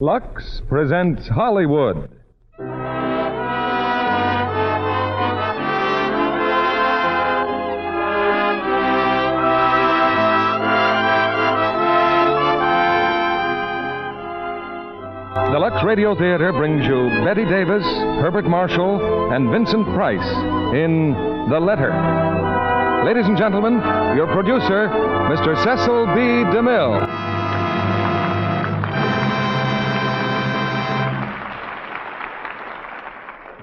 Lux presents Hollywood. The Lux Radio Theatre brings you Bette Davis, Herbert Marshall, and Vincent Price in The Letter. Ladies and gentlemen, your producer, Mr. Cecil B. DeMille.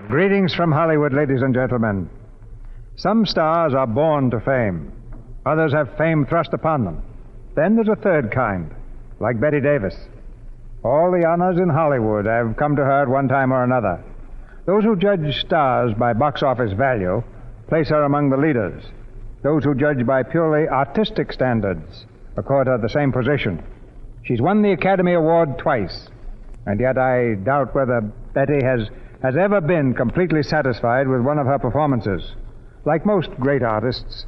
Greetings from Hollywood, ladies and gentlemen. Some stars are born to fame. Others have fame thrust upon them. Then there's a third kind, like Bette Davis. All the honors in Hollywood have come to her at one time or another. Those who judge stars by box office value place her among the leaders. Those who judge by purely artistic standards accord her the same position. She's won the Academy Award twice, and yet I doubt whether Bette has ever been completely satisfied with one of her performances. Like most great artists,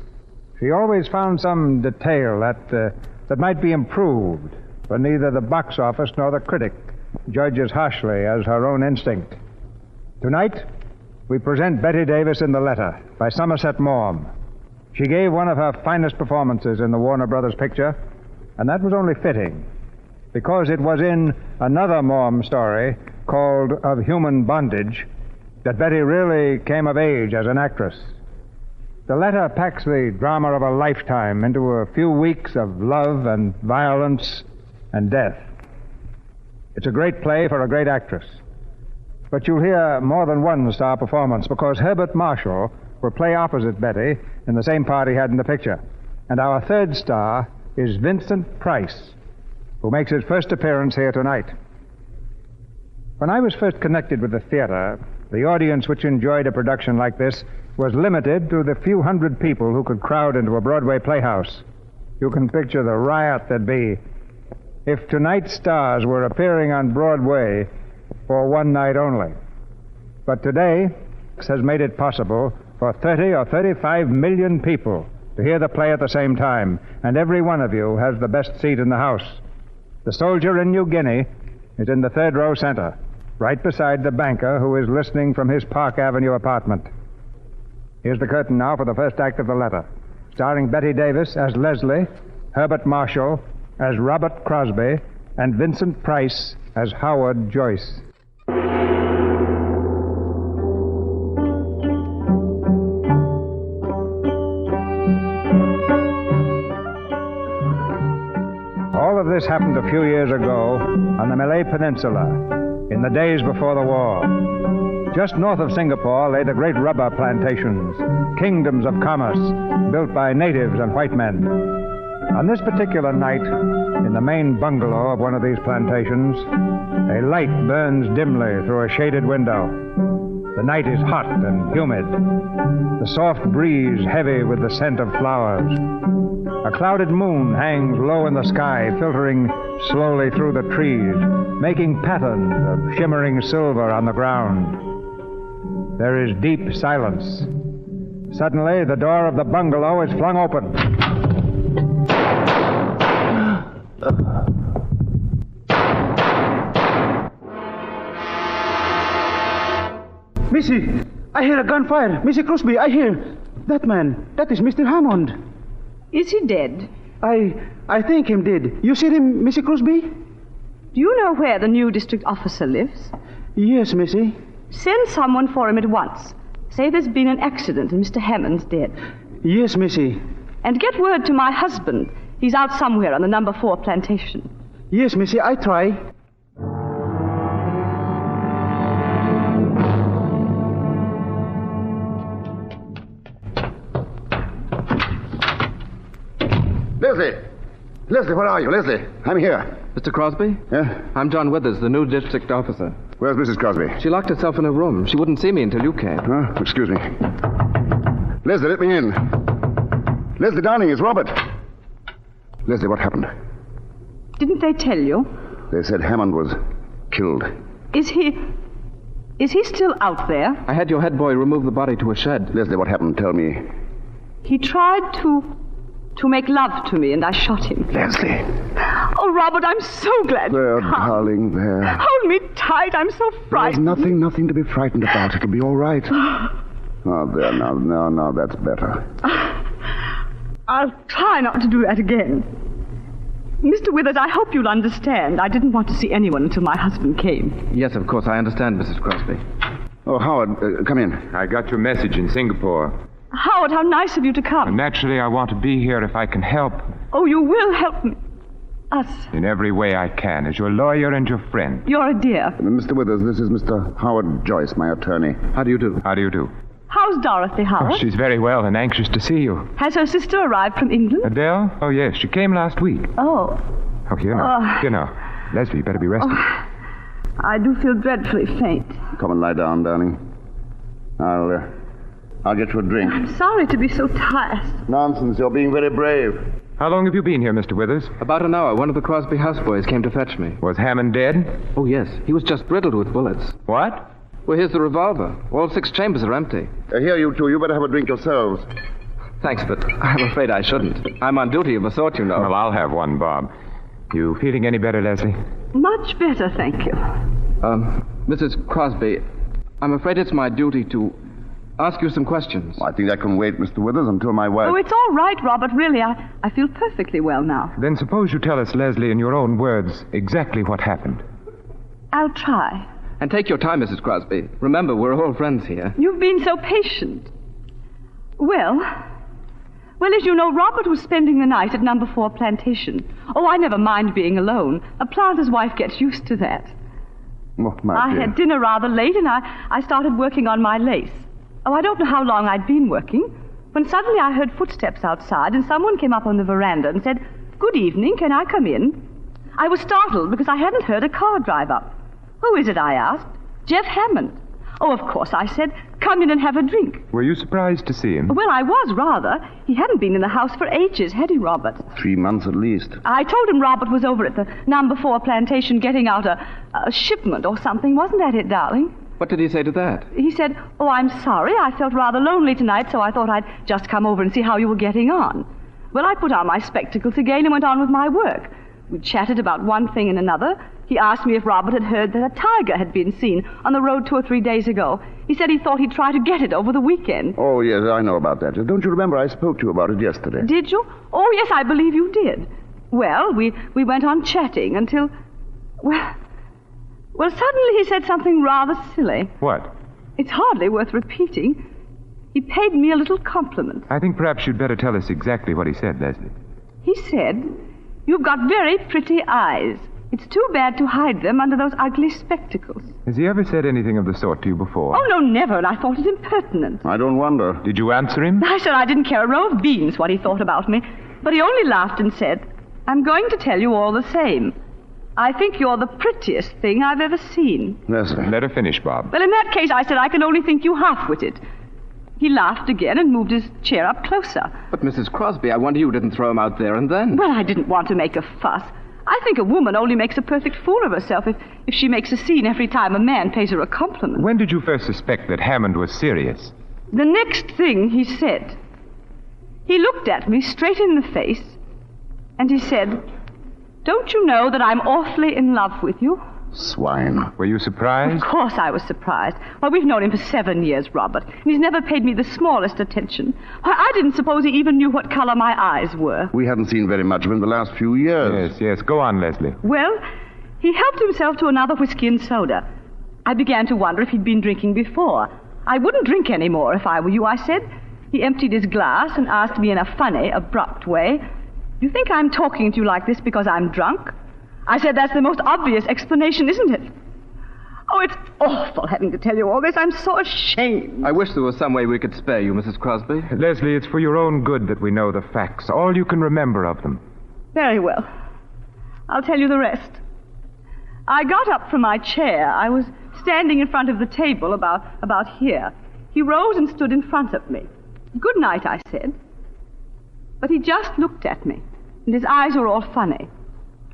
she always found some detail that might be improved, but neither the box office nor the critic judge as harshly as her own instinct. Tonight, we present Bette Davis in The Letter by Somerset Maugham. She gave one of her finest performances in the Warner Brothers picture, and that was only fitting, because it was in another Maugham story called Of Human Bondage that Bette really came of age as an actress. The Letter packs the drama of a lifetime into a few weeks of love and violence and death. It's a great play for a great actress. But you'll hear more than one star performance, because Herbert Marshall will play opposite Bette in the same part he had in the picture. And our third star is Vincent Price, who makes his first appearance here tonight. When I was first connected with the theater, the audience which enjoyed a production like this was limited to the few hundred people who could crowd into a Broadway playhouse. You can picture the riot there'd be if tonight's stars were appearing on Broadway for one night only. But today has made it possible for 30 or 35 million people to hear the play at the same time, and every one of you has the best seat in the house. The soldier in New Guinea is in the third row center, right beside the banker who is listening from his Park Avenue apartment. Here's the curtain now for the first act of The Letter, starring Bette Davis as Leslie, Herbert Marshall as Robert Crosby, and Vincent Price as Howard Joyce. All of this happened a few years ago on the Malay Peninsula, in the days before the war. Just north of Singapore lay the great rubber plantations, kingdoms of commerce, built by natives and white men. On this particular night, in the main bungalow of one of these plantations, a light burns dimly through a shaded window. The night is hot and humid, the soft breeze heavy with the scent of flowers. A clouded moon hangs low in the sky, filtering slowly through the trees, making patterns of shimmering silver on the ground. There is deep silence. Suddenly, the door of the bungalow is flung open. Missy, I hear a gunfire. Missy Crosby, I hear. That man, that is Mr. Hammond. Is he dead? I think him dead. You see him, Missy Crosby? Do you know where the new district officer lives? Yes, Missy. Send someone for him at once. Say there's been an accident and Mr. Hammond's dead. Yes, Missy. And get word to my husband. He's out somewhere on the number 4 plantation. Yes, Missy, I try. Leslie, where are you? Leslie, I'm here. Mr. Crosby? Yeah? I'm John Withers, the new district officer. Where's Mrs. Crosby? She locked herself in her room. She wouldn't see me until you came. Huh? Excuse me. Leslie, let me in. Leslie, darling, it's Robert. Leslie, what happened? Didn't they tell you? They said Hammond was killed. Is he still out there? I had your head boy remove the body to a shed. Leslie, what happened? Tell me. He tried to make love to me, and I shot him. Leslie. Oh, Oh, Robert, I'm so glad There, you come. darling, there. Hold me tight. I'm so There's frightened. nothing to be frightened about. It'll be all right. Oh, there, now, that's better. I'll try not to do that again. Mr. Withers, I hope you'll understand. I didn't want to see anyone until my husband came. Yes, of course, I understand, Mrs. Crosby. Oh, Howard, come in. I got your message in Singapore. Howard, how nice of you to come. Naturally, I want to be here if I can help. Oh, you will help me. Us. In every way I can, as your lawyer and your friend. You're a dear. Mr. Withers, this is Mr. Howard Joyce, my attorney. How do you do? How do you do? How's Dorothy, Howard? She's very well and anxious to see you. Has her sister arrived from England? Adele? Oh, yes, she came last week. Oh. Oh, here now. Here now. Leslie, you better be rested. I do feel dreadfully faint. Come and lie down, darling. I'll get you a drink. I'm sorry to be so tired. Nonsense, you're being very brave. How long have you been here, Mr. Withers? About an hour. One of the Crosby houseboys came to fetch me. Was Hammond dead? Oh, yes. He was just riddled with bullets. What? Well, here's the revolver. All 6 chambers are empty. Here, you two, you better have a drink yourselves. Thanks, but I'm afraid I shouldn't. I'm on duty of a sort, you know. Well, I'll have one, Bob. You feeling any better, Leslie? Much better, thank you. Mrs. Crosby, I'm afraid it's my duty to ask you some questions. I think I can wait, Mr. Withers, until my wife... Oh, it's all right, Robert. Really, I feel perfectly well now. Then suppose you tell us, Leslie, in your own words, exactly what happened. I'll try. And take your time, Mrs. Crosby. Remember, we're all friends here. You've been so patient. Well, as you know, Robert was spending the night at number 4 Plantation. Oh, I never mind being alone. A planter's wife gets used to that. Oh, my I dear. had dinner rather late, and I started working on my lace. Oh, I don't know how long I'd been working, when suddenly I heard footsteps outside, and someone came up on the veranda and said, "Good evening, can I come in?" I was startled because I hadn't heard a car drive up. "Who is it?" I asked. "Jeff Hammond." "Oh, of course," I said. "Come in and have a drink." Were you surprised to see him? Well, I was rather. He hadn't been in the house for ages, had he, Robert? 3 months at least. I told him Robert was over at the number 4 Plantation getting out a shipment or something. Wasn't that it, darling? What did he say to that? He said, "Oh, I'm sorry. I felt rather lonely tonight, so I thought I'd just come over and see how you were getting on." Well, I put on my spectacles again and went on with my work. We chatted about one thing and another. He asked me if Robert had heard that a tiger had been seen on the road 2 or 3 days ago. He said he thought he'd try to get it over the weekend. Oh, yes, I know about that. Don't you remember I spoke to you about it yesterday? Did you? Oh, yes, I believe you did. Well, we went on chatting until... Well, suddenly he said something rather silly. What? It's hardly worth repeating. He paid me a little compliment. I think perhaps you'd better tell us exactly what he said, Leslie. He said, "You've got very pretty eyes. It's too bad to hide them under those ugly spectacles." Has he ever said anything of the sort to you before? Oh, no, never, and I thought it impertinent. I don't wonder. Did you answer him? I said I didn't care a row of beans what he thought about me, but he only laughed and said, "I'm going to tell you all the same. I think you're the prettiest thing I've ever seen." Leslie. Let her finish, Bob. Well, in that case, I said, "I can only think you half-witted." He laughed again and moved his chair up closer. But, Mrs. Crosby, I wonder you didn't throw him out there and then. Well, I didn't want to make a fuss. I think a woman only makes a perfect fool of herself if she makes a scene every time a man pays her a compliment. When did you first suspect that Hammond was serious? The next thing he said, he looked at me straight in the face, and he said, "Don't you know that I'm awfully in love with you?" Swine. Were you surprised? Of course I was surprised. Well, we've known him for 7 years, Robert, and he's never paid me the smallest attention. Why, I didn't suppose he even knew what color my eyes were. We hadn't seen very much of him the last few years. Yes. Go on, Leslie. Well, he helped himself to another whiskey and soda. I began to wonder if he'd been drinking before. "I wouldn't drink any more if I were you," I said. He emptied his glass and asked me in a funny, abrupt way, "You think I'm talking to you like this because I'm drunk?" I said, "That's the most obvious explanation, isn't it?" Oh, it's awful having to tell you all this. I'm so ashamed. I wish there was some way we could spare you, Mrs. Crosby. Leslie, it's for your own good that we know the facts, all you can remember of them. Very well. I'll tell you the rest. I got up from my chair. I was standing in front of the table about here. He rose and stood in front of me. "Good night," I said. But he just looked at me, and his eyes were all funny.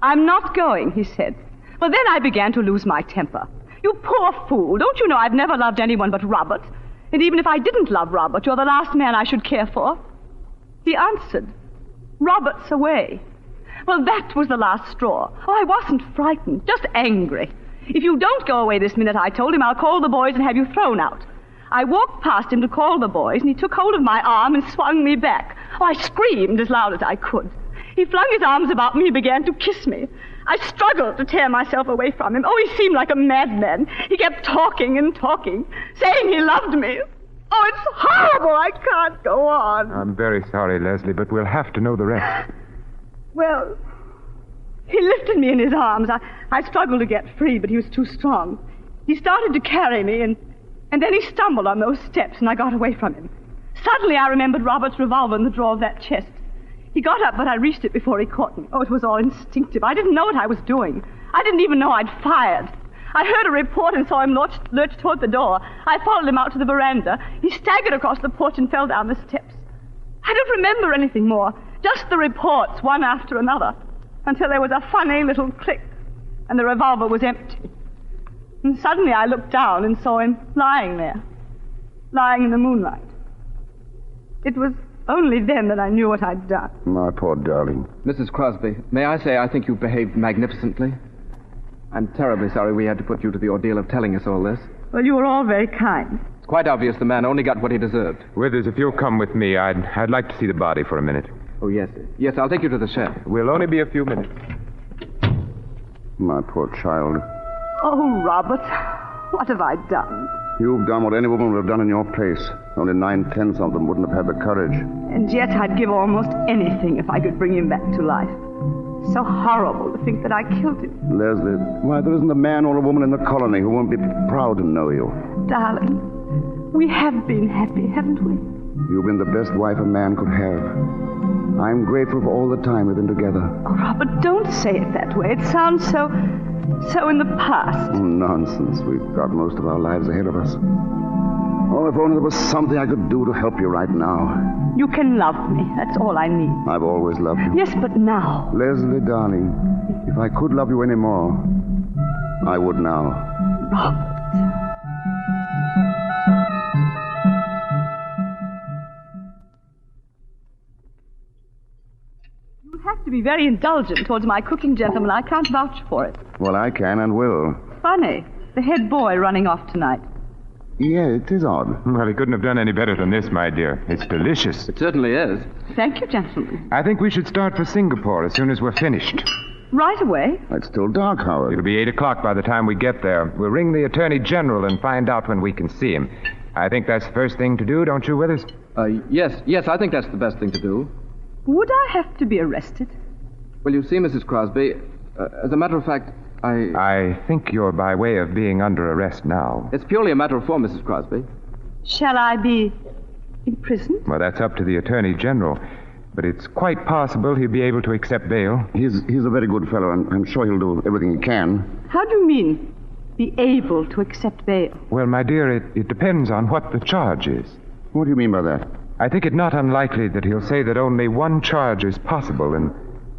"I'm not going," he said. Well, then I began to lose my temper. "You poor fool. Don't you know I've never loved anyone but Robert? And even if I didn't love Robert, you're the last man I should care for." He answered, "Robert's away." Well, that was the last straw. Oh, I wasn't frightened, just angry. If you don't go away this minute, I told him, I'll call the boys and have you thrown out. I walked past him to call the boys, and he took hold of my arm and swung me back. Oh, I screamed as loud as I could. He flung his arms about me and began to kiss me. I struggled to tear myself away from him. Oh, he seemed like a madman. He kept talking and talking, saying he loved me. Oh, it's horrible. I can't go on. I'm very sorry, Leslie, but we'll have to know the rest. Well, he lifted me in his arms. I struggled to get free, but he was too strong. He started to carry me, and then he stumbled on those steps, and I got away from him. Suddenly, I remembered Robert's revolver in the drawer of that chest. He got up, but I reached it before he caught me. Oh, it was all instinctive. I didn't know what I was doing. I didn't even know I'd fired. I heard a report and saw him lurch toward the door. I followed him out to the veranda. He staggered across the porch and fell down the steps. I don't remember anything more, just the reports, one after another, until there was a funny little click, and the revolver was empty. And suddenly I looked down and saw him lying there, lying in the moonlight. It was only then that I knew what I'd done. My poor darling. Mrs. Crosby, may I say I think you've behaved magnificently? I'm terribly sorry we had to put you to the ordeal of telling us all this. Well, you were all very kind. It's quite obvious the man only got what he deserved. Withers, if you'll come with me, I'd like to see the body for a minute. Oh, yes. Yes, I'll take you to the shed. We'll only be a few minutes. My poor child. Oh, Robert, what have I done? You've done what any woman would have done in your place. Only 9/10 of them wouldn't have had the courage. And yet I'd give almost anything if I could bring him back to life. So horrible to think that I killed him. Leslie, why, there isn't a man or a woman in the colony who won't be proud to know you. Darling, we have been happy, haven't we? You've been the best wife a man could have. I'm grateful for all the time we've been together. Oh, Robert, don't say it that way. It sounds so in the past. Oh, nonsense. We've got most of our lives ahead of us. Oh, if only there was something I could do to help you right now. You can love me. That's all I need. I've always loved you. Yes, but now. Leslie, darling, if I could love you any more, I would now. Robert. You'll have to be very indulgent towards my cooking, gentlemen. I can't vouch for it. Well, I can and will. Funny. The head boy running off tonight. Yeah, it is odd. Well, he couldn't have done any better than this, my dear. It's delicious. It certainly is. Thank you, gentlemen. I think we should start for Singapore as soon as we're finished. Right away. It's still dark, Howard. It'll be 8 o'clock by the time we get there. We'll ring the Attorney General and find out when we can see him. I think that's the first thing to do, don't you, Withers? Yes, I think that's the best thing to do. Would I have to be arrested? Well, you see, Mrs. Crosby, as a matter of fact, I think you're by way of being under arrest now. It's purely a matter of form, Mrs. Crosby. Shall I be imprisoned? Well, that's up to the Attorney General. But it's quite possible he'll be able to accept bail. He's a very good fellow, and I'm sure he'll do everything he can. How do you mean, be able to accept bail? Well, my dear, it depends on what the charge is. What do you mean by that? I think it not unlikely that he'll say that only one charge is possible, and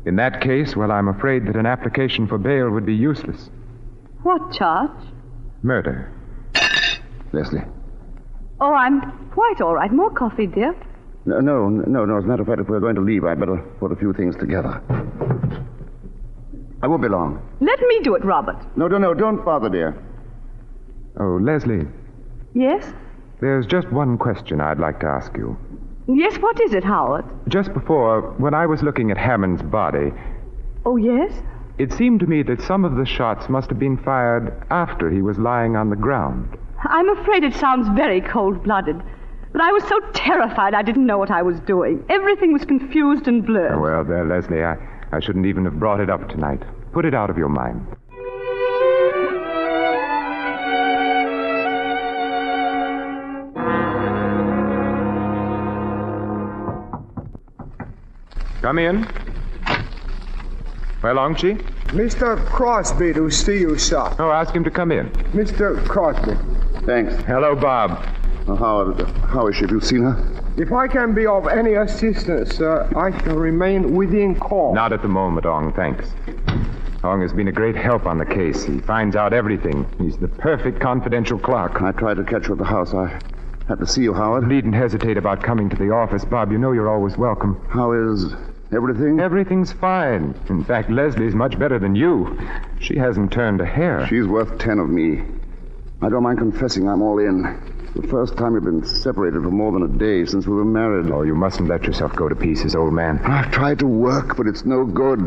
in that case, well, I'm afraid that an application for bail would be useless. What charge? Murder. Leslie. Oh, I'm quite all right. More coffee, dear. No. As a matter of fact, if we're going to leave, I'd better put a few things together. I won't be long. Let me do it, Robert. No, don't bother, dear. Oh, Leslie, Yes? there's just one question I'd like to ask you. Yes, what is it, Howard? Just before, when I was looking at Hammond's body, Oh, yes? it seemed to me that some of the shots must have been fired after he was lying on the ground. I'm afraid it sounds very cold-blooded, but I was so terrified I didn't know what I was doing. Everything was confused and blurred. Oh, well, there, Leslie, I shouldn't even have brought it up tonight. Put it out of your mind. Come in. Well, Archie? Mr. Crosby to see you, sir. Oh, ask him to come in. Mr. Crosby. Thanks. Hello, Bob. Howard, how is she? Have you seen her? If I can be of any assistance, sir, I shall remain within call. Not at the moment, Ong, thanks. Ong has been a great help on the case. He finds out everything. He's the perfect confidential clerk. I tried to catch her at the house. I had to see you, Howard. Needn't hesitate about coming to the office, Bob. You know you're always welcome. How is Everything? Everything's fine. In fact, Leslie's much better than you. She hasn't turned a hair. She's worth 10 of me. I don't mind confessing I'm all in. The first time we've been separated for more than a day since we were married. Oh, you mustn't let yourself go to pieces, old man. I've tried to work, but it's no good.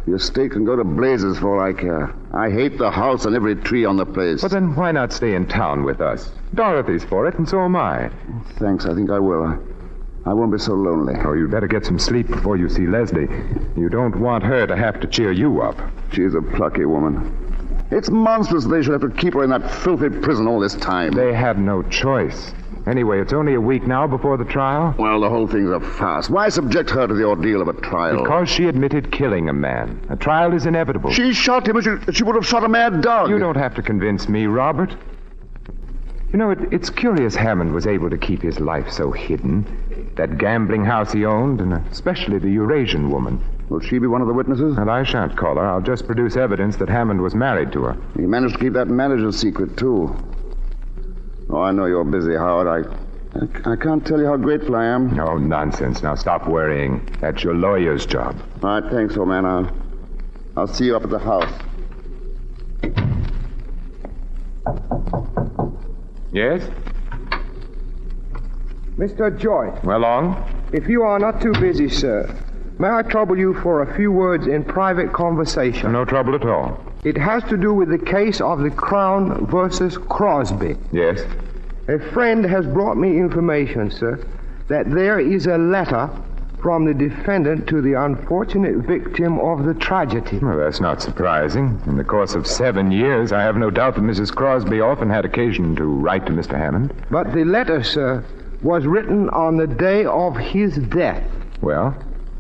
The estate can go to blazes for all I care. I hate the house and every tree on the place. But then why not stay in town with us? Dorothy's for it, and so am I. Thanks, I think I will. I won't be so lonely. Oh, you'd better get some sleep before you see Leslie. You don't want her to have to cheer you up. She's a plucky woman. It's monstrous they should have to keep her in that filthy prison all this time. They had no choice. Anyway, it's only a week now before the trial. Well, the whole thing's a farce. Why subject her to the ordeal of a trial? Because she admitted killing a man. A trial is inevitable. She shot him as she would have shot a mad dog. You don't have to convince me, Robert. You know, it's curious Hammond was able to keep his life so hidden. That gambling house he owned, and especially the Eurasian woman. Will she be one of the witnesses? And I shan't call her. I'll just produce evidence that Hammond was married to her. He managed to keep that manager's secret, too. Oh, I know you're busy, Howard. I can't tell you how grateful I am. No, nonsense. Now stop worrying. That's your lawyer's job. All right, thanks, old man. I'll see you up at the house. Yes? Mr. Joy, Well, Long? if you are not too busy, sir, may I trouble you for a few words in private conversation? No trouble at all. It has to do with the case of the Crown versus Crosby. Yes? A friend has brought me information, sir, that there is a letter from the defendant to the unfortunate victim of the tragedy. Well, that's not surprising. In the course of 7 years, I have no doubt that Mrs. Crosby often had occasion to write to Mr. Hammond. But the letter, sir, was written on the day of his death. Well?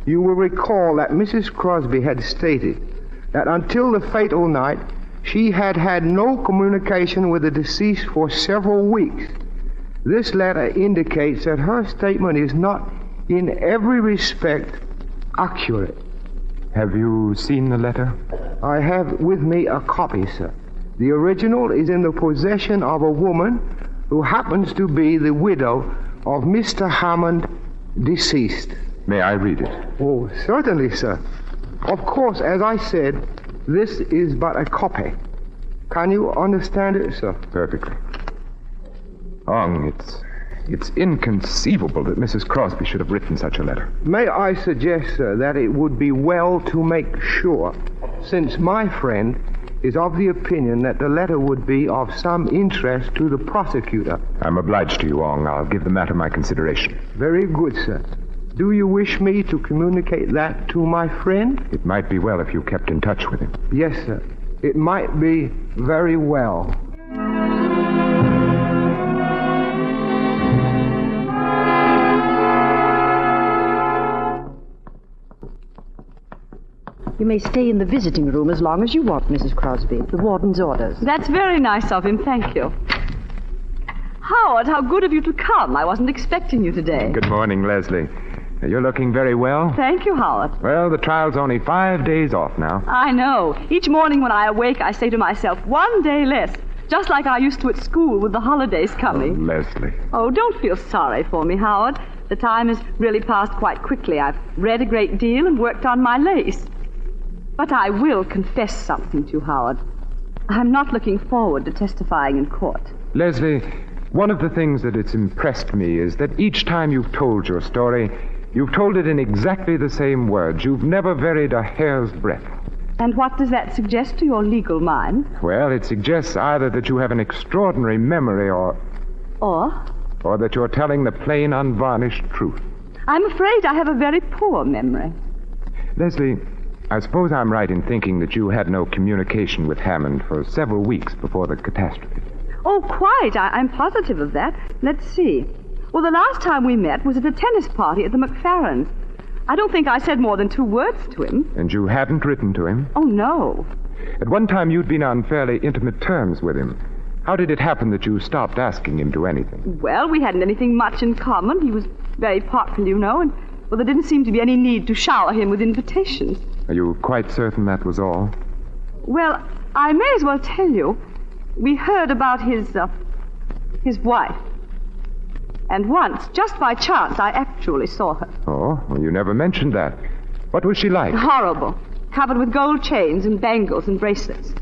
You will recall that Mrs. Crosby had stated that until the fatal night, she had had no communication with the deceased for several weeks. This letter indicates that her statement is not in every respect accurate. Have you seen the letter? I have with me a copy, sir. The original is in the possession of a woman who happens to be the widow of Mr. Hammond, deceased. May I read it? Oh, certainly, sir. Of course, as I said, this is but a copy. Can you understand it, sir? Perfectly. Ong, it's inconceivable that Mrs. Crosby should have written such a letter. May I suggest, sir, that it would be well to make sure, since my friend is of the opinion that the letter would be of some interest to the prosecutor. I'm obliged to you, Ong. I'll give the matter my consideration. Very good, sir. Do you wish me to communicate that to my friend? It might be well if you kept in touch with him. Yes, sir. It might be very well. You may stay in the visiting room as long as you want, Mrs. Crosby. The warden's orders. That's very nice of him, thank you. Howard, how good of you to come. I wasn't expecting you today. Good morning, Leslie. You're looking very well. Thank you, Howard. Well, the trial's only 5 days off now. I know. Each morning when I awake, I say to myself, 1 day less. Just like I used to at school with the holidays coming. Oh, Leslie. Oh, don't feel sorry for me, Howard. The time has really passed quite quickly. I've read a great deal and worked on my lace. But I will confess something to you, Howard. I'm not looking forward to testifying in court. Leslie, one of the things that it's impressed me is that each time you've told your story, you've told it in exactly the same words. You've never varied a hair's breadth. And what does that suggest to your legal mind? Well, it suggests either that you have an extraordinary memory or that you're telling the plain, unvarnished truth. I'm afraid I have a very poor memory. Leslie, I suppose I'm right in thinking that you had no communication with Hammond for several weeks before the catastrophe. Oh, quite. I'm positive of that. Let's see. Well, the last time we met was at a tennis party at the McFarrens'. I don't think I said more than 2 words to him. And you hadn't written to him? Oh, no. At one time you'd been on fairly intimate terms with him. How did it happen that you stopped asking him to anything? Well, we hadn't anything much in common. He was very popular, you know, and, well, there didn't seem to be any need to shower him with invitations. Are you quite certain that was all? Well, I may as well tell you. We heard about his wife. And once, just by chance, I actually saw her. Oh, well, you never mentioned that. What was she like? Horrible. Covered with gold chains and bangles and bracelets.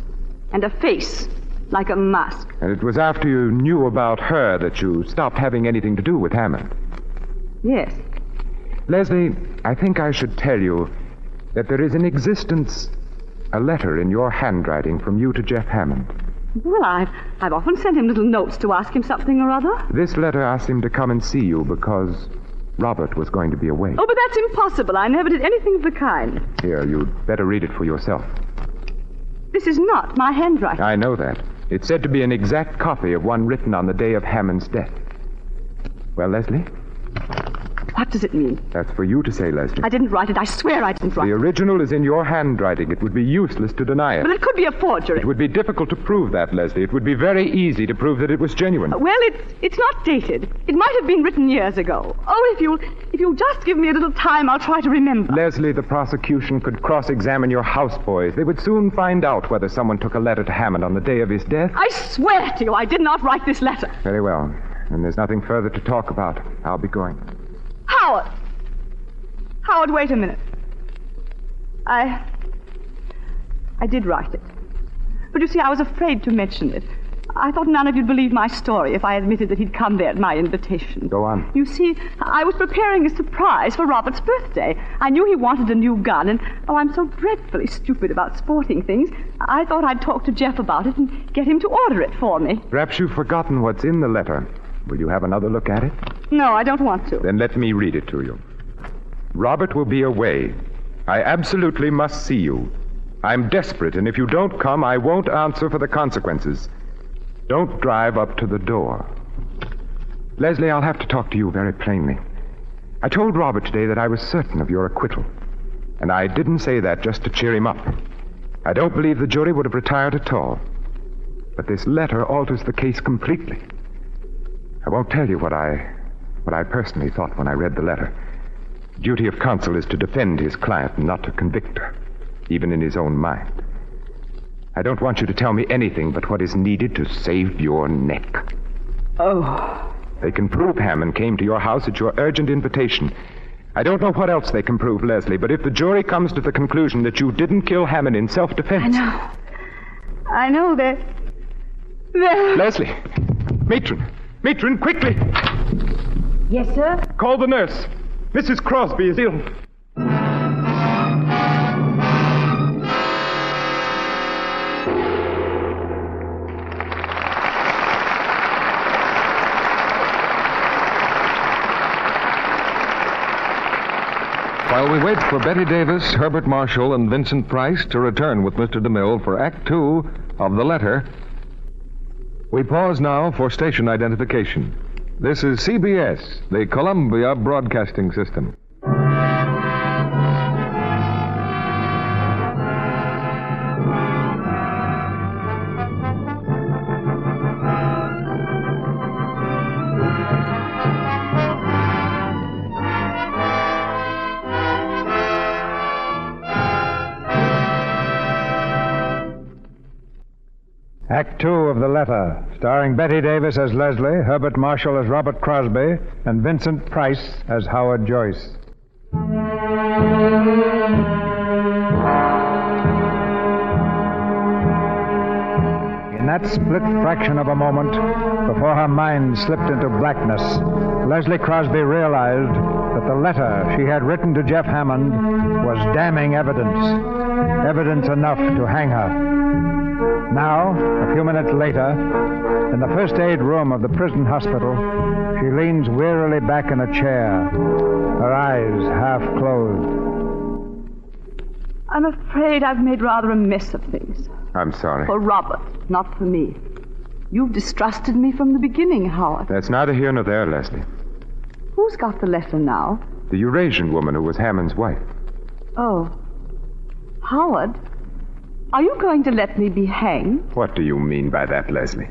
And a face like a mask. And it was after you knew about her that you stopped having anything to do with Hammond. Yes. Leslie, I think I should tell you that there is in existence a letter in your handwriting from you to Jeff Hammond. Well, I've often sent him little notes to ask him something or other. This letter asked him to come and see you because Robert was going to be away. Oh, but that's impossible. I never did anything of the kind. Here, you'd better read it for yourself. This is not my handwriting. I know that. It's said to be an exact copy of one written on the day of Hammond's death. Well, Leslie? What does it mean? That's for you to say, Leslie. I didn't write it. I swear I didn't write it. The original is in your handwriting. It would be useless to deny it. But it could be a forgery. It would be difficult to prove that, Leslie. It would be very easy to prove that it was genuine. Well, it's not dated. It might have been written years ago. Oh, if you'll just give me a little time, I'll try to remember. Leslie, the prosecution could cross-examine your houseboys. They would soon find out whether someone took a letter to Hammond on the day of his death. I swear to you, I did not write this letter. Very well. And there's nothing further to talk about. I'll be going. Howard, wait a minute. I did write it. But you see, I was afraid to mention it. I thought none of you'd believe my story if I admitted that he'd come there at my invitation. Go on. You see, I was preparing a surprise for Robert's birthday. I knew he wanted a new gun, and, I'm so dreadfully stupid about sporting things. I thought I'd talk to Jeff about it and get him to order it for me. Perhaps you've forgotten what's in the letter. Will you have another look at it? No, I don't want to. Then let me read it to you. Robert will be away. I absolutely must see you. I'm desperate, and if you don't come, I won't answer for the consequences. Don't drive up to the door. Leslie, I'll have to talk to you very plainly. I told Robert today that I was certain of your acquittal. And I didn't say that just to cheer him up. I don't believe the jury would have retired at all. But this letter alters the case completely. I won't tell you what I personally thought when I read the letter. The duty of counsel is to defend his client and not to convict her, even in his own mind. I don't want you to tell me anything but what is needed to save your neck. Oh. They can prove Hammond came to your house at your urgent invitation. I don't know what else they can prove, Leslie, but if the jury comes to the conclusion that you didn't kill Hammond in self-defense... I know that... Leslie! Matron, quickly! Yes, sir? Call the nurse. Mrs. Crosby is ill. While we wait for Betty Davis, Herbert Marshall, and Vincent Price to return with Mr. DeMille for Act Two of The Letter, we pause now for station identification. This is CBS, the Columbia Broadcasting System. Act Two of The Letter, starring Betty Davis as Leslie, Herbert Marshall as Robert Crosby, and Vincent Price as Howard Joyce. In that split fraction of a moment, before her mind slipped into blackness, Leslie Crosby realized that the letter she had written to Jeff Hammond was damning evidence enough to hang her. Now, a few minutes later, in the first aid room of the prison hospital, she leans wearily back in a chair, her eyes half closed. I'm afraid I've made rather a mess of things. I'm sorry. For Robert, not for me. You've distrusted me from the beginning, Howard. That's neither here nor there, Leslie. Who's got the letter now? The Eurasian woman who was Hammond's wife. Oh. Howard, are you going to let me be hanged? What do you mean by that, Leslie?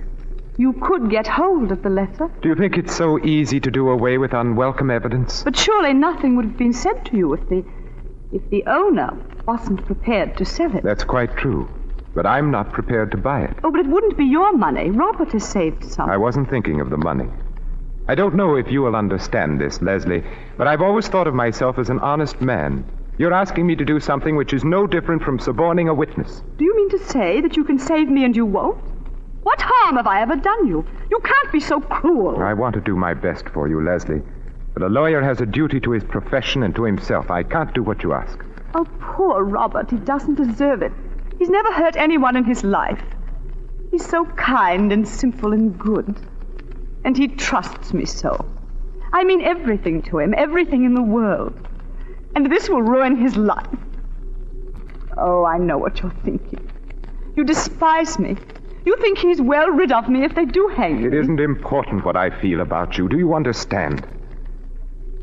You could get hold of the letter. Do you think it's so easy to do away with unwelcome evidence? But surely nothing would have been said to you if the owner wasn't prepared to sell it. That's quite true. But I'm not prepared to buy it. Oh, but it wouldn't be your money. Robert has saved some. I wasn't thinking of the money. I don't know if you will understand this, Leslie, but I've always thought of myself as an honest man. You're asking me to do something which is no different from suborning a witness. Do you mean to say that you can save me and you won't? What harm have I ever done you? You can't be so cruel. I want to do my best for you, Leslie. But a lawyer has a duty to his profession and to himself. I can't do what you ask. Oh, poor Robert. He doesn't deserve it. He's never hurt anyone in his life. He's so kind and simple and good. And he trusts me so. I mean everything to him, everything in the world. And this will ruin his life. Oh, I know what you're thinking. You despise me. You think he's well rid of me if they do hang me. It isn't important what I feel about you. Do you understand?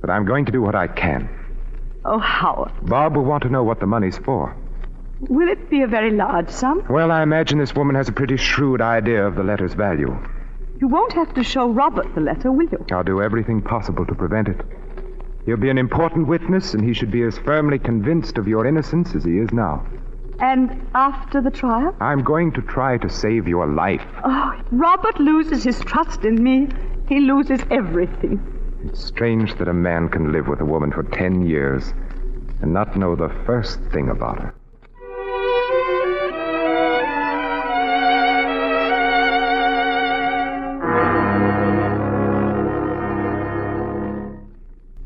But I'm going to do what I can. Oh, Howard. Bob will want to know what the money's for. Will it be a very large sum? Well, I imagine this woman has a pretty shrewd idea of the letter's value. You won't have to show Robert the letter, will you? I'll do everything possible to prevent it. He'll be an important witness, and he should be as firmly convinced of your innocence as he is now. And after the trial? I'm going to try to save your life. Oh, if Robert loses his trust in me, he loses everything. It's strange that a man can live with a woman for 10 years and not know the first thing about her.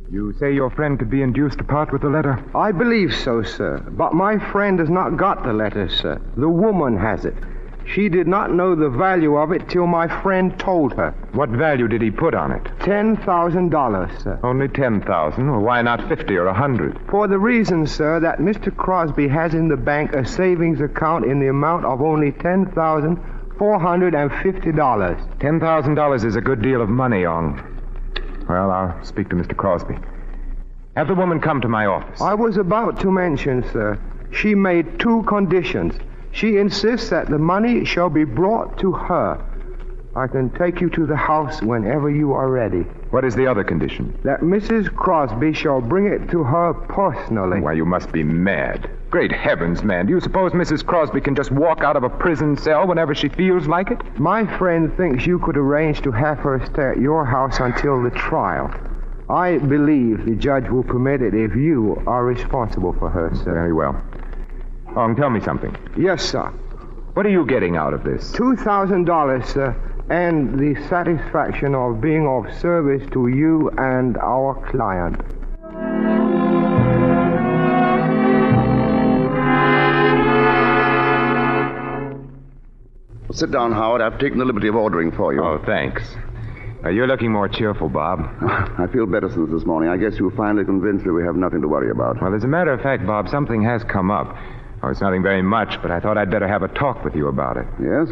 You say your friend could be induced to part with the letter? I believe so, sir. But my friend has not got the letter, sir. The woman has it. She did not know the value of it till my friend told her. What value did he put on it? $10,000, sir. Only 10,000? Well, why not 50 or 100? For the reason, sir, that Mr. Crosby has in the bank a savings account in the amount of only $10,450. $10,000 is a good deal of money, Ong. Well, I'll speak to Mr. Crosby. Have the woman come to my office. I was about to mention, sir, she made 2 conditions. She insists that the money shall be brought to her. I can take you to the house whenever you are ready. What is the other condition? That Mrs. Crosby shall bring it to her personally. Why, you must be mad. Great heavens, man. Do you suppose Mrs. Crosby can just walk out of a prison cell whenever she feels like it? My friend thinks you could arrange to have her stay at your house until the trial. I believe the judge will permit it if you are responsible for her, sir. Very well. Ong, tell me something. Yes, sir. What are you getting out of this? $2,000, sir, and the satisfaction of being of service to you and our client. Sit down, Howard. I've taken the liberty of ordering for you. Oh, thanks. You're looking more cheerful, Bob. I feel better since this morning. I guess you're finally convinced that we have nothing to worry about. Well, as a matter of fact, Bob, something has come up. Oh, it's nothing very much, but I thought I'd better have a talk with you about it. Yes?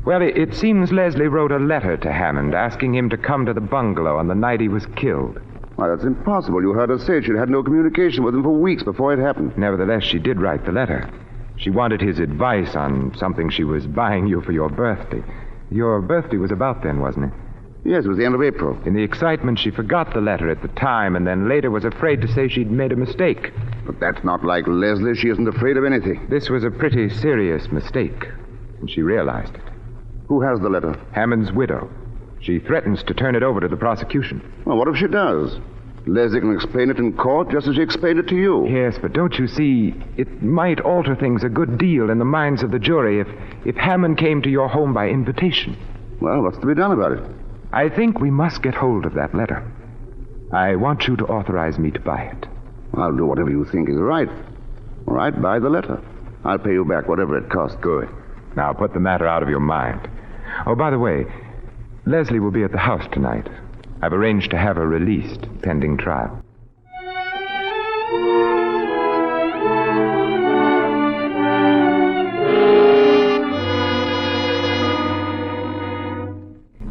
Well, it seems Leslie wrote a letter to Hammond asking him to come to the bungalow on the night he was killed. Why, that's impossible. You heard her say she'd had no communication with him for weeks before it happened. Nevertheless, she did write the letter. She wanted his advice on something she was buying you for your birthday. Your birthday was about then, wasn't it? Yes, it was the end of April. In the excitement, she forgot the letter at the time and then later was afraid to say she'd made a mistake. But that's not like Leslie. She isn't afraid of anything. This was a pretty serious mistake, and she realized it. Who has the letter? Hammond's widow. She threatens to turn it over to the prosecution. Well, what if she does? Leslie can explain it in court just as she explained it to you. Yes, but don't you see, it might alter things a good deal in the minds of the jury if Hammond came to your home by invitation. Well, what's to be done about it? I think we must get hold of that letter. I want you to authorize me to buy it. I'll do whatever you think is right. All right, buy the letter. I'll pay you back whatever it costs. Good. Now put the matter out of your mind. Oh, by the way, Leslie will be at the house tonight. I've arranged to have her released pending trial.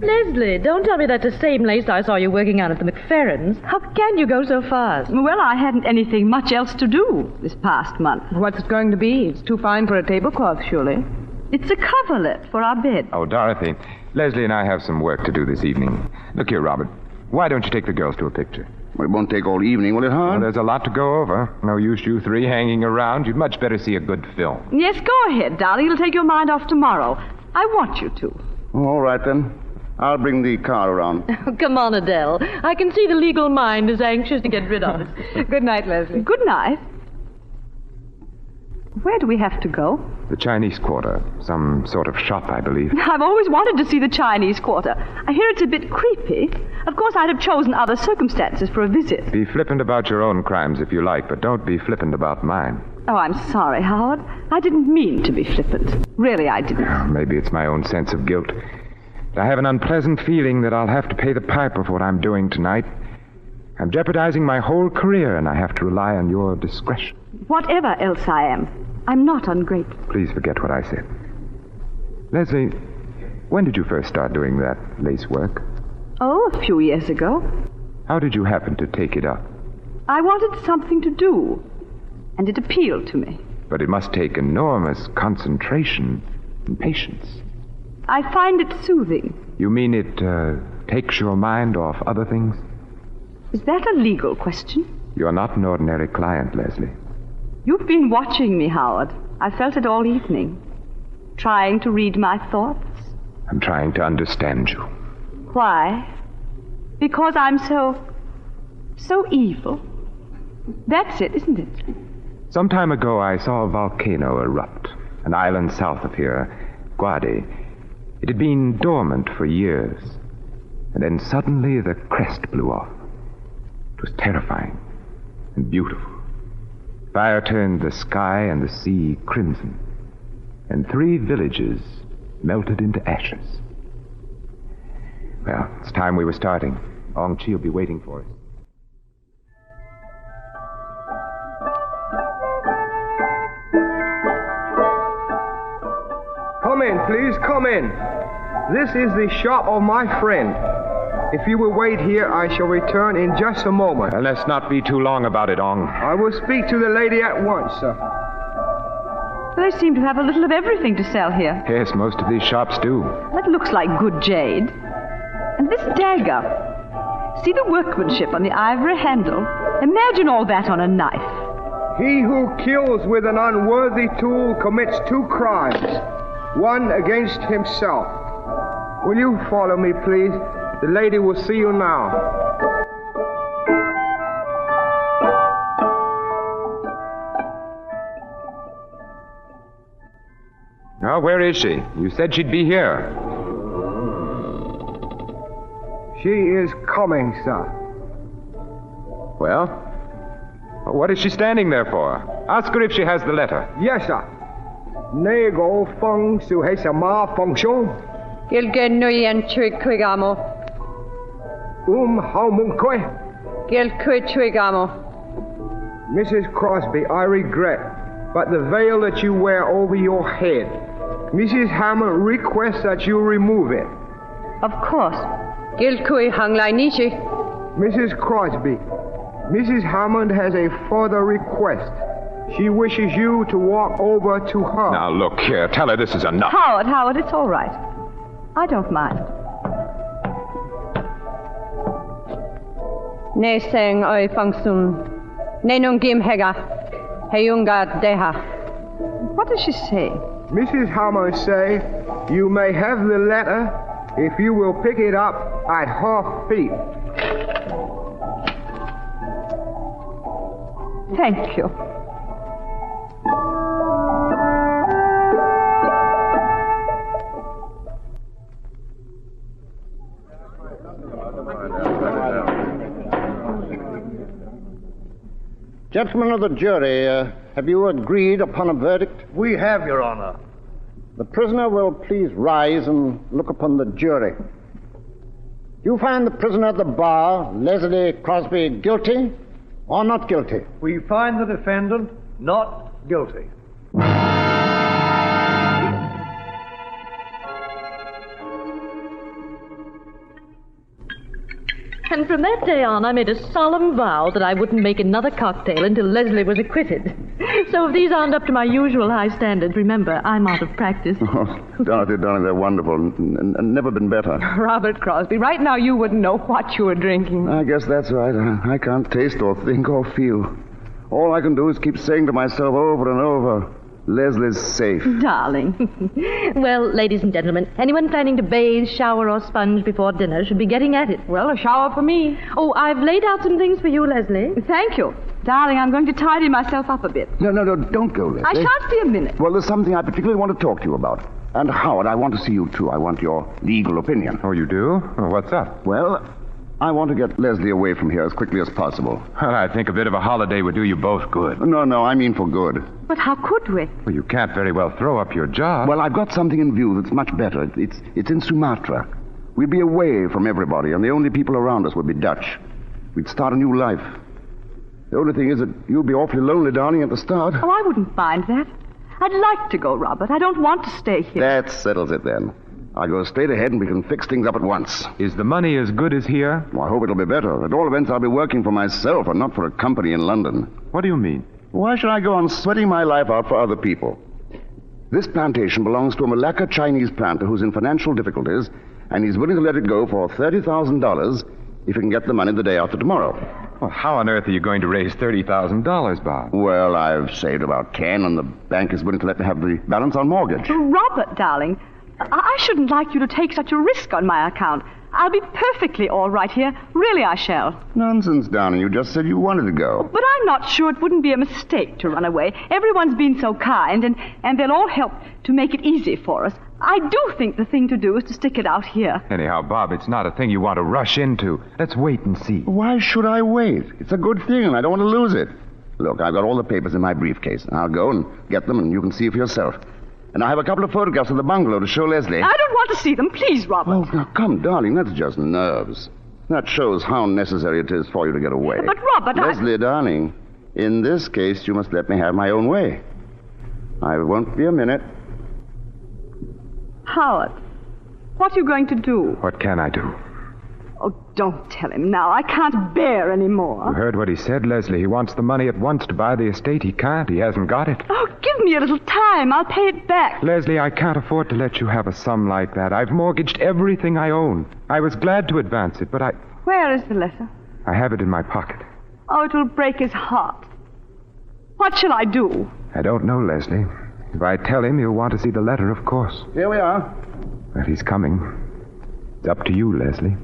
Leslie, don't tell me that's the same lace I saw you working on at the McFerrins. How can you go so fast? Well, I hadn't anything much else to do this past month. What's it going to be? It's too fine for a tablecloth, surely. It's a coverlet for our bed. Oh, Dorothy, Leslie and I have some work to do this evening. Look here, Robert. Why don't you take the girls to a picture? Well, it won't take all evening, will it, hon? Well, there's a lot to go over. No use you three hanging around. You'd much better see a good film. Yes, go ahead, darling. It'll take your mind off tomorrow. I want you to. All right, then. I'll bring the car around. Oh, come on, Adele. I can see the legal mind is anxious to get rid of us. Good night, Leslie. Good night. Where do we have to go? The Chinese Quarter. Some sort of shop, I believe. I've always wanted to see the Chinese Quarter. I hear it's a bit creepy. Of course, I'd have chosen other circumstances for a visit. Be flippant about your own crimes if you like, but don't be flippant about mine. Oh, I'm sorry, Howard. I didn't mean to be flippant. Really, I didn't. Maybe it's my own sense of guilt. I have an unpleasant feeling that I'll have to pay the piper for what I'm doing tonight. I'm jeopardizing my whole career, and I have to rely on your discretion. Whatever else I am, I'm not ungrateful. Please forget what I said. Leslie, when did you first start doing that lace work? Oh, a few years ago. How did you happen to take it up? I wanted something to do, and it appealed to me. But it must take enormous concentration and patience. I find it soothing. You mean it takes your mind off other things? Is that a legal question? You're not an ordinary client, Leslie. You've been watching me, Howard. I felt it all evening. Trying to read my thoughts. I'm trying to understand you. Why? Because I'm so evil. That's it, isn't it? Some time ago, I saw a volcano erupt. An island south of here, Guade. It had been dormant for years. And then suddenly the crest blew off. It was terrifying and beautiful. Fire turned the sky and the sea crimson. And 3 villages melted into ashes. Well, it's time we were starting. Ong Chi will be waiting for us. Come in, please, come in. This is the shop of my friend. If you will wait here, I shall return in just a moment. And let's not be too long about it, Ong. I will speak to the lady at once, sir. They seem to have a little of everything to sell here. Yes, most of these shops do. That looks like good jade. And this dagger. See the workmanship on the ivory handle? Imagine all that on a knife. He who kills with an unworthy tool commits 2 crimes. One against himself. Will you follow me, please? The lady will see you now. Now, where is she? You said she'd be here. She is coming, sir. Well, what is she standing there for? Ask her if she has the letter. Yes, sir. Nego feng su he sama function. Gilgen nuyen twigamo. How mun koi? Gil twigamo. Mrs. Crosby, I regret, but the veil that you wear over your head, Mrs. Hammond requests that you remove it. Of course. Gil kui hang lai nishi. Mrs. Crosby, Mrs. Hammond has a further request. She wishes you to walk over to her. Now, look here. Tell her this is enough. Howard, it's all right. I don't mind. Ne seng oi fangsun. Ne nung gim hega. Heyunga deha. What does she say? Mrs. Hammond say you may have the letter if you will pick it up at her feet. Thank you. Gentlemen of the jury, have you agreed upon a verdict? We have, Your Honor. The prisoner will please rise and look upon the jury. Do you find the prisoner at the bar, Leslie Crosby, guilty or not guilty? We find the defendant not guilty. And from that day on, I made a solemn vow that I wouldn't make another cocktail until Leslie was acquitted. So if these aren't up to my usual high standards, remember, I'm out of practice. Oh, Dorothy, darling, they're wonderful and never been better. Robert Crosby, right now you wouldn't know what you were drinking. I guess that's right. I can't taste or think or feel. All I can do is keep saying to myself over and over, Leslie's safe. Darling. Well, ladies and gentlemen, anyone planning to bathe, shower, or sponge before dinner should be getting at it. Well, a shower for me. Oh, I've laid out some things for you, Leslie. Thank you. Darling, I'm going to tidy myself up a bit. No, don't go, Leslie. I shan't be a minute. Well, there's something I particularly want to talk to you about. And, Howard, I want to see you, too. I want your legal opinion. Oh, you do? Well, what's up? Well, I want to get Leslie away from here as quickly as possible. Well, I think a bit of a holiday would do you both good. No, I mean for good. But how could we? Well, you can't very well throw up your job. Well, I've got something in view that's much better. It's in Sumatra. We'd be away from everybody, and the only people around us would be Dutch. We'd start a new life. The only thing is that you'll be awfully lonely, darling, at the start. Oh, I wouldn't mind that. I'd like to go, Robert. I don't want to stay here. That settles it, then. I'll go straight ahead and we can fix things up at once. Is the money as good as here? Well, I hope it'll be better. At all events, I'll be working for myself and not for a company in London. What do you mean? Why should I go on sweating my life out for other people? This plantation belongs to a Malacca Chinese planter who's in financial difficulties, and he's willing to let it go for $30,000 if he can get the money the day after tomorrow. Well, how on earth are you going to raise $30,000, Bob? Well, I've saved about 10, and the bank is willing to let me have the balance on mortgage. Robert, darling, I shouldn't like you to take such a risk on my account. I'll be perfectly all right here. Really, I shall. Nonsense, darling. You just said you wanted to go. But I'm not sure it wouldn't be a mistake to run away. Everyone's been so kind, and they'll all help to make it easy for us. I do think the thing to do is to stick it out here. Anyhow, Bob, it's not a thing you want to rush into. Let's wait and see. Why should I wait? It's a good thing, and I don't want to lose it. Look, I've got all the papers in my briefcase. I'll go and get them, and you can see for yourself. And I have a couple of photographs of the bungalow to show Leslie. I don't want to see them. Please, Robert. Oh, now, come, darling. That's just nerves. That shows how necessary it is for you to get away. But, Robert, Leslie, darling, in this case, you must let me have my own way. I won't be a minute. Howard, what are you going to do? What can I do? Oh, don't tell him now. I can't bear any more. You heard what he said, Leslie. He wants the money at once to buy the estate. He can't. He hasn't got it. Oh, give me a little time. I'll pay it back. Leslie, I can't afford to let you have a sum like that. I've mortgaged everything I own. I was glad to advance it, but Where is the letter? I have it in my pocket. Oh, it will break his heart. What shall I do? I don't know, Leslie. If I tell him, he'll want to see the letter, of course. Here we are. Well, he's coming. It's up to you, Leslie.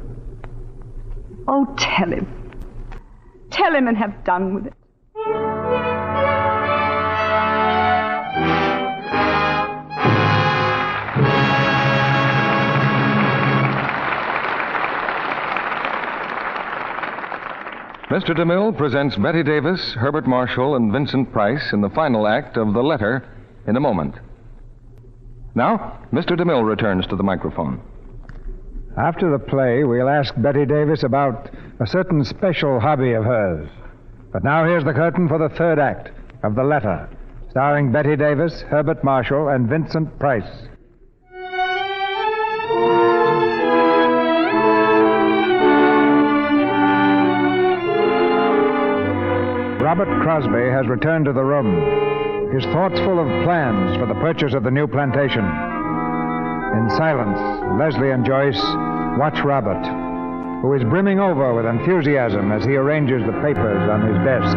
Oh, tell him. Tell him and have done with it. Mr. DeMille presents Betty Davis, Herbert Marshall, and Vincent Price in the final act of The Letter in a moment. Now, Mr. DeMille returns to the microphone. After the play, we'll ask Betty Davis about a certain special hobby of hers. But now here's the curtain for the third act of The Letter, starring Betty Davis, Herbert Marshall, and Vincent Price. Robert Crosby has returned to the room, his thoughts full of plans for the purchase of the new plantation. In silence, Leslie and Joyce watch Robert, who is brimming over with enthusiasm as he arranges the papers on his desk.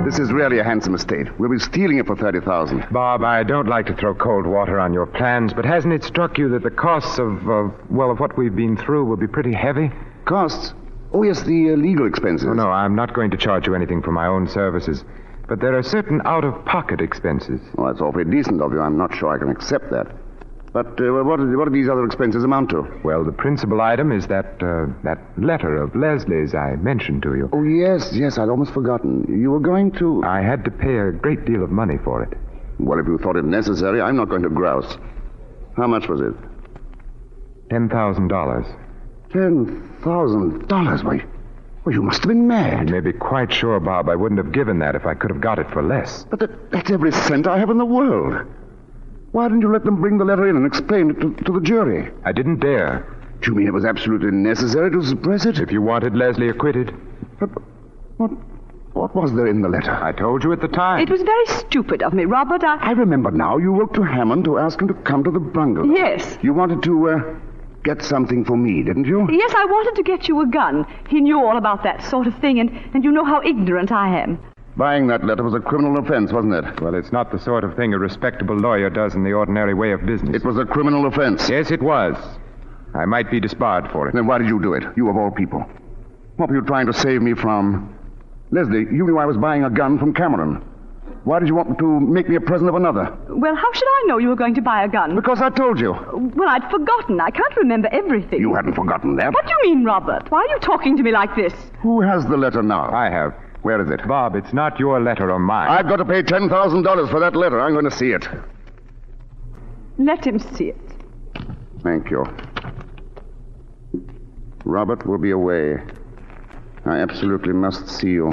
This is really a handsome estate. We'll be stealing it for $30,000. Bob, I don't like to throw cold water on your plans, but hasn't it struck you that the costs of what we've been through will be pretty heavy? Costs? Oh, yes, the legal expenses. Oh, no, I'm not going to charge you anything for my own services. But there are certain out-of-pocket expenses. Well, that's awfully decent of you. I'm not sure I can accept that. But what do these other expenses amount to? Well, the principal item is that letter of Leslie's I mentioned to you. Oh, yes, I'd almost forgotten. You were going to... I had to pay a great deal of money for it. Well, if you thought it necessary, I'm not going to grouse. How much was it? $10,000. $10,000? Why, you must have been mad. You may be quite sure, Bob, I wouldn't have given that if I could have got it for less. But that's every cent I have in the world. Why didn't you let them bring the letter in and explain it to the jury? I didn't dare. Do you mean it was absolutely necessary to suppress it? If you wanted Leslie acquitted. But what was there in the letter? I told you at the time. It was very stupid of me, Robert. I remember now. You wrote to Hammond to ask him to come to the bungalow. Yes. You wanted to get something for me, didn't you? Yes, I wanted to get you a gun. He knew all about that sort of thing, and you know how ignorant I am. Buying that letter was a criminal offense, wasn't it? Well, it's not the sort of thing a respectable lawyer does in the ordinary way of business. It was a criminal offense. Yes, it was. I might be disbarred for it. Then why did you do it? You of all people. What were you trying to save me from? Leslie, you knew I was buying a gun from Cameron. Why did you want to make me a present of another? Well, how should I know you were going to buy a gun? Because I told you. Well, I'd forgotten. I can't remember everything. You hadn't forgotten that. What do you mean, Robert? Why are you talking to me like this? Who has the letter now? I have. Where is it? Bob, it's not your letter or mine. I've got to pay $10,000 for that letter. I'm going to see it. Let him see it. Thank you. Robert will be away. I absolutely must see you.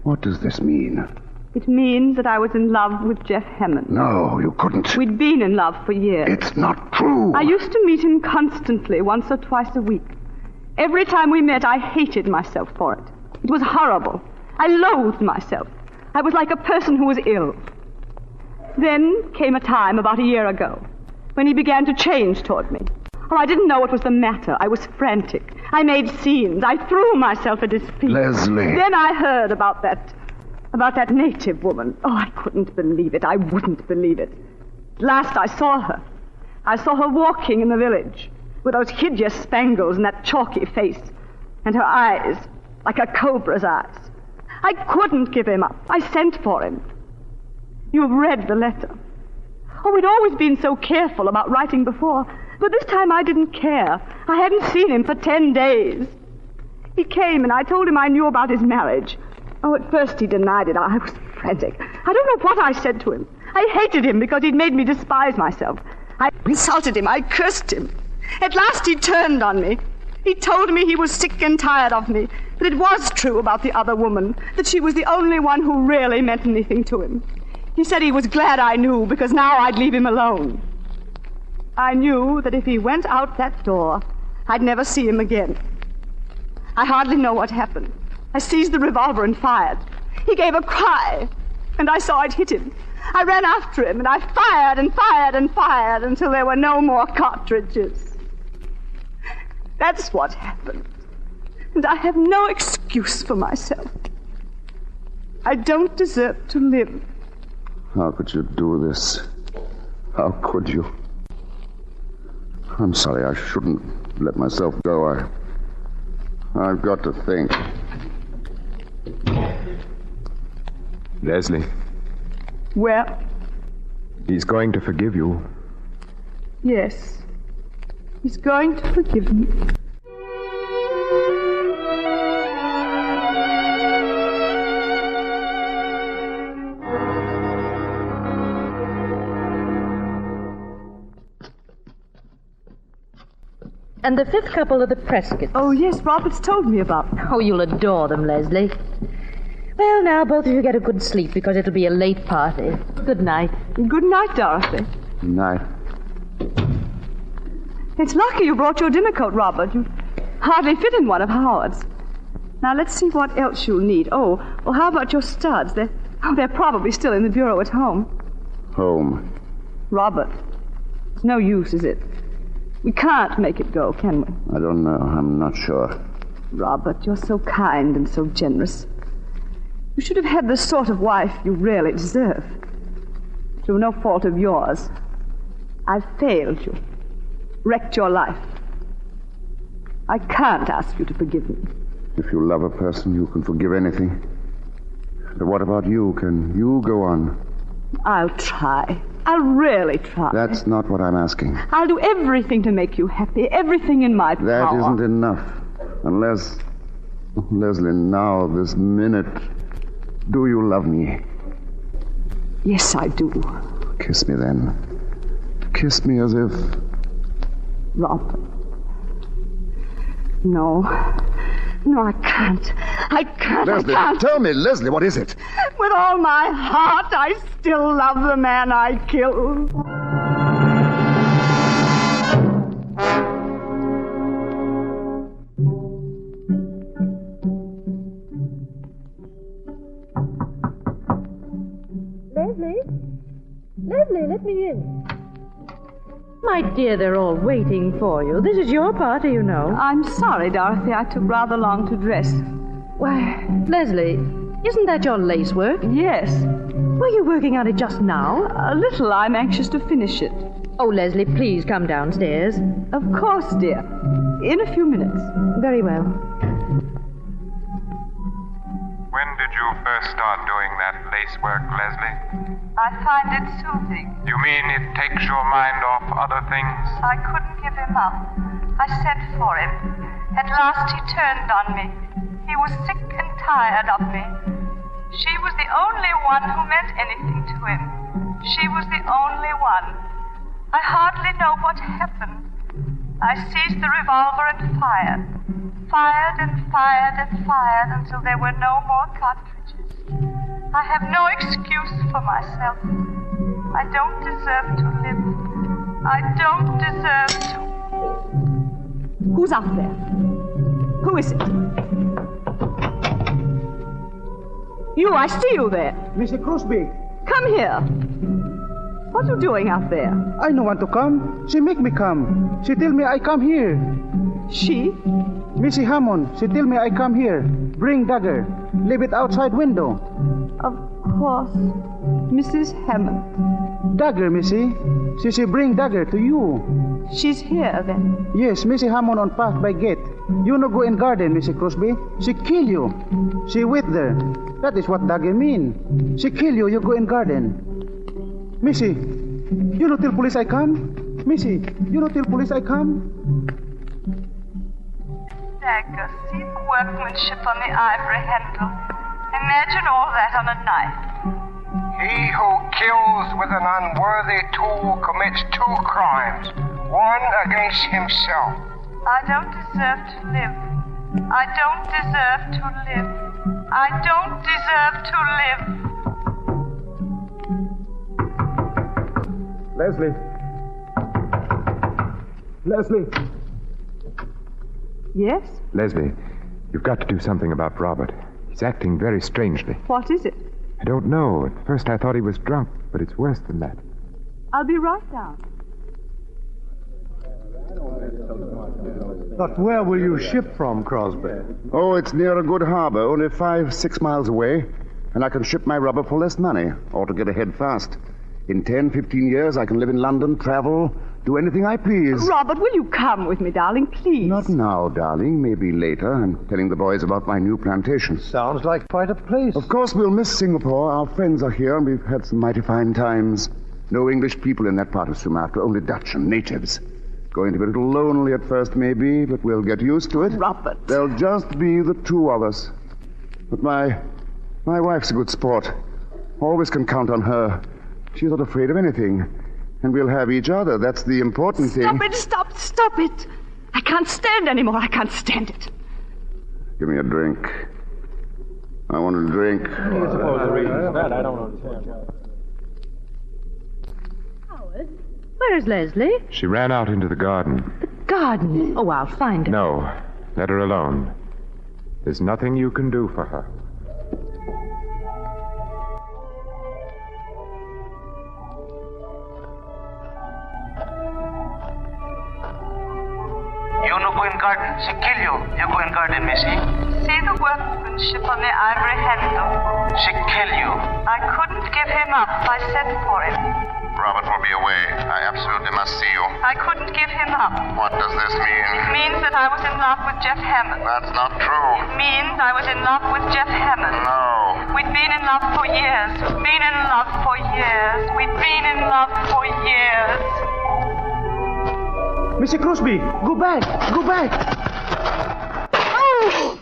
What does this mean? It means that I was in love with Jeff Hammond. No, you couldn't. We'd been in love for years. It's not true. I used to meet him constantly, once or twice a week. Every time we met, I hated myself for it. It was horrible. I loathed myself. I was like a person who was ill. Then came a time about a year ago when he began to change toward me. Oh, I didn't know what was the matter. I was frantic. I made scenes. I threw myself at his feet. Leslie. Then I heard about that native woman. Oh, I couldn't believe it. I wouldn't believe it. At last I saw her. I saw her walking in the village with those hideous spangles and that chalky face and her eyes like a cobra's eyes. I couldn't give him up. I sent for him. You've read the letter. Oh, we'd always been so careful about writing before. But this time I didn't care. I hadn't seen him for 10 days. He came and I told him I knew about his marriage. Oh, at first he denied it. I was frantic. I don't know what I said to him. I hated him because he'd made me despise myself. I insulted him. I cursed him. At last he turned on me. He told me he was sick and tired of me. But it was true about the other woman, that she was the only one who really meant anything to him. He said he was glad I knew because now I'd leave him alone. I knew that if he went out that door, I'd never see him again. I hardly know what happened. I seized the revolver and fired. He gave a cry, and I saw it hit him. I ran after him, and I fired and fired and fired until there were no more cartridges. That's what happened. And I have no excuse for myself. I don't deserve to live. How could you do this? How could you? I'm sorry, I shouldn't let myself go. I've got to think. Leslie. Well? He's going to forgive you. Yes. He's going to forgive me. And the fifth couple are the Prescotts. Oh, yes, Robert's told me about them. Oh, you'll adore them, Leslie. Well, now, both of you get a good sleep because it'll be a late party. Good night. Good night, Dorothy. Good night. It's lucky you brought your dinner coat, Robert. You hardly fit in one of Howard's. Now, let's see what else you'll need. Oh, well, how about your studs? They're probably still in the bureau at home. Home. Robert, it's no use, is it? We can't make it go, can we? I don't know. I'm not sure. Robert, you're so kind and so generous. You should have had the sort of wife you really deserve. Through no fault of yours, I've failed you, wrecked your life. I can't ask you to forgive me. If you love a person, you can forgive anything. But what about you? Can you go on? I'll try. I'll really try. That's not what I'm asking. I'll do everything to make you happy, everything in my power. That isn't enough. Unless, Leslie, now, this minute, do you love me? Yes, I do. Kiss me then. Kiss me as if... Robert. No. No, I can't. Leslie, I can't. Tell me, Leslie, what is it? With all my heart, I still love the man I killed. Leslie, let me in. My dear, they're all waiting for you. This is your party, you know. I'm sorry, Dorothy. I took rather long to dress. Why, Leslie, isn't that your lace work? Yes. Were you working on it just now? A little. I'm anxious to finish it. Oh, Leslie, please come downstairs. Of course, dear. In a few minutes. Very well. When did you first start doing that lace work, Leslie? I find it soothing. You mean it takes your mind off other things? I couldn't give him up. I sent for him. At last he turned on me. He was sick and tired of me. She was the only one who meant anything to him. She was the only one. I hardly know what happened. I seized the revolver and fired. Fired and fired and fired until there were no more cartridges. I have no excuse for myself. I don't deserve to live. I don't deserve to. Who's up there? Who is it? You, I see you there. Mr. Crosby. Come here. What are you doing out there? I no want to come. She make me come. She tell me I come here. She? Missy Hammond. She tell me I come here. Bring dagger. Leave it outside window. Of course. Mrs. Hammond. Dagger, Missy. She bring dagger to you. She's here, then? Yes, Missy Hammond on path by gate. You no go in garden, Missy Crosby. She kill you. She with there. That is what dagger mean. She kill you, you go in garden. Missy, you no tell police I come? Missy, you no tell police I come? Dagger, see the workmanship on the ivory handle. Imagine all that on a knife. He who kills with an unworthy tool commits two crimes, one against himself. I don't deserve to live. I don't deserve to live. I don't deserve to live. Leslie. Leslie. Yes? Leslie, you've got to do something about Robert. He's acting very strangely. What is it? I don't know. At first I thought he was drunk, but it's worse than that. I'll be right down. But where will you ship from, Crosby? Oh, it's near a good harbor, only 5-6 miles away. And I can ship my rubber for less money, or to get ahead fast. In 10-15 years, I can live in London, travel, do anything I please. Robert, will you come with me, darling, please? Not now, darling. Maybe later. I'm telling the boys about my new plantation. Sounds like quite a place. Of course, we'll miss Singapore. Our friends are here, and we've had some mighty fine times. No English people in that part of Sumatra, only Dutch and natives. Going to be a little lonely at first, maybe, but we'll get used to it. Robert. There'll just be the two of us. But my wife's a good sport. Always can count on her. She's not afraid of anything. And we'll have each other. That's the important thing. Stop it. I can't stand anymore. I can't stand it. Give me a drink. I want a drink. I don't understand. Howard, where is Leslie? She ran out into the garden. The garden? Oh, I'll find her. No, let her alone. There's nothing you can do for her. You no go in garden. She kill you. You go in garden, Missy. See the workmanship on the ivory handle. She kill you. I couldn't give him up. I sent for him. Robert will be away. I absolutely must see you. I couldn't give him up. What does this mean? It means that I was in love with Jeff Hammond. That's not true. It means I was in love with Jeff Hammond. No. We'd been in love for years. Been in love for years. We'd been in love for years. Mr. Crosby, go back. Go back. Oh!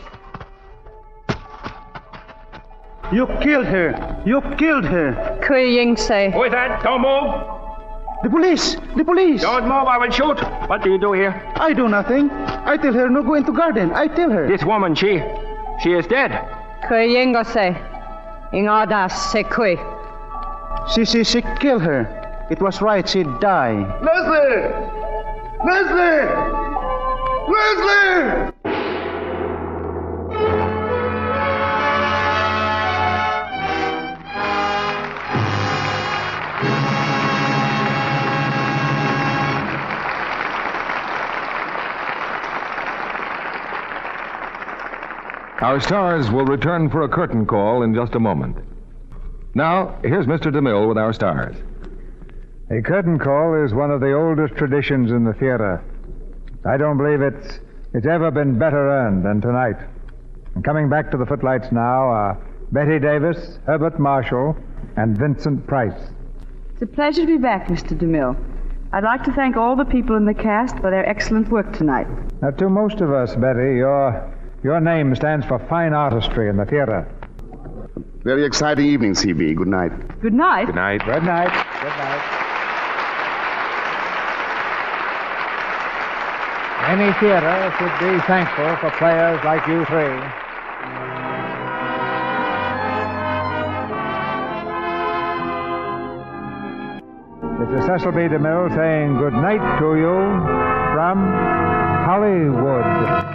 You killed her. You killed her. Kui Ying say. Who is that? Don't move. The police. The police. Don't move. I will shoot. What do you do here? I do nothing. I tell her no go into garden. I tell her. This woman, she is dead. Kui Ying say. Ingada se kui. She kill her. It was right. She die. Leslie! Leslie! Leslie! Our stars will return for a curtain call in just a moment. Now, here's Mr. DeMille with our stars. A curtain call is one of the oldest traditions in the theater. I don't believe it's ever been better earned than tonight. And coming back to the footlights now are Betty Davis, Herbert Marshall, and Vincent Price. It's a pleasure to be back, Mr. DeMille. I'd like to thank all the people in the cast for their excellent work tonight. Now, to most of us, Betty, your name stands for fine artistry in the theater. Very exciting evening, C.B. Good night. Good night. Good night. Good night. Good night. Any theater should be thankful for players like you three. This is Cecil B. DeMille saying good night to you from Hollywood.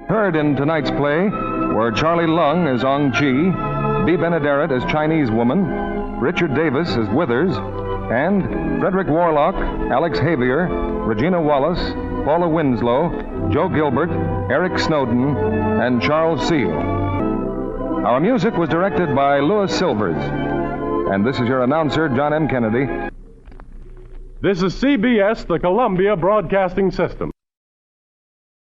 Heard in tonight's play were Charlie Lung as Ong Chi, Bea Benaderet as Chinese Woman, Richard Davis as Withers, and Frederick Warlock, Alex Javier, Regina Wallace, Paula Winslow, Joe Gilbert, Eric Snowden, and Charles Seal. Our music was directed by Louis Silvers. And this is your announcer, John M. Kennedy. This is CBS, the Columbia Broadcasting System.